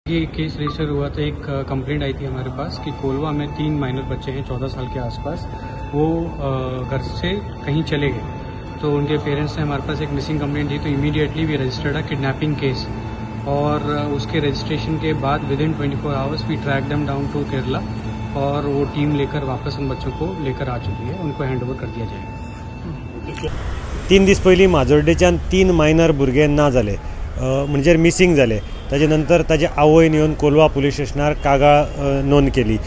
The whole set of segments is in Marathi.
ये केस रजिस्टर हुआ था। एक कंप्लेंट आई थी हमारे पास कि कोलवा में 3 माइनर बच्चे हैं 14 साल के आसपास, वो घर से कहीं चले गए। तो उनके पेरेंट्स ने हमारे पास एक मिसिंग कंप्लेंट दी, तो immediately we registered a kidnapping case. और उसके रजिस्ट्रेशन के बाद within 24 hours we track them down to Kerala, और वो टीम लेकर वापस उन बच्चों को लेकर आ चुकी है। उनको हैंडओवर कर दिया जाएगा। 3 दीस पयलीं माजोड्डेच्यान 3 मायनर भुरगे ना जाले, म्हणजे मिसिंग जाले। ताजे नंतर ताजे आवयन येवन कोलवा पुलीस स्टेशनार कागाळ नोंद केली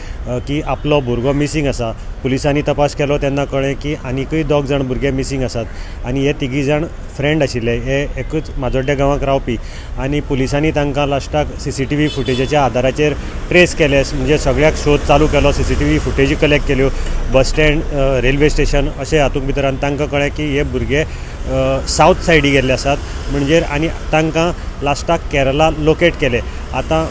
की आपलो भुरगो मिसिंग आसा। पुलिसांनी तपास केलो तेन्ना कळ्ळें की आनीकय 2 जाण भुरगे मिसिंग आसात, आनी हे 3 जाण फ्रेंड आशिल्ले, हे एकूच माजोड्डे गांवांत रावपी। आनी पुलिसांनी तांकां लास्टाक CCTV फुटेजाच्या आदाराचेर ट्रेस केले, म्हणजे सगळ्याक शोध चालू केलो, CCTV फुटेजी कलेक्ट केल्यो, बस स्टँड, रेल्वे स्टेशन अशें हातूंत भितर। आनी तांकां कळ्ळें की हे भुरगे सावथ सायडी गेल्ले आसात, म्हणजे आनी तांकां लास्टाक केरला लोकेट केले। आतां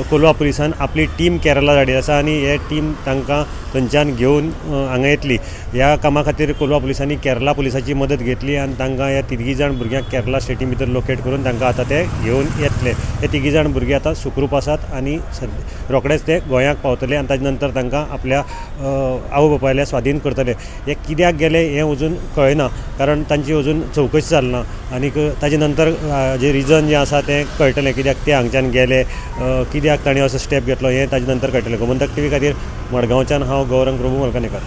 कोलवा पुलिसान आपली टीम केरला धाडिल्ली आसा, आनी हे टीम तांकां थंयच्यान घेवन हांगा येतली। ह्या कामा खातीर कोलवा पुलिसांनी केरला पुलिसाची मदत घेतली, आनी तांकां ह्या 3 जाण भुरग्यांक केरला स्टेटी भितर लोकेट करून तांकां आतां ते घेवन येतले। हे 3 जाण भुरगे आतां सुखरूप आसात, आनी रोखडेच ते गोंयांक पावतले, आनी ताजे नंतर तांकां आपल्या आवय बापायल्या स्वाधीन करतले। हे कित्याक गेले हें अजून कळना, कारण तांची अजून चवकशी जालना, आनीक ताजे नंतर जे रिजन जें आसा तें कळटलें, कित्याक ते हांगच्यान गेले, कित्याक ताणें असो स्टेप घेतलो हें ताजे नंतर कळटलें। गोमंतक TV खातीर मडगांवच्यान हांव गौरंग प्रभू मलकानेकर।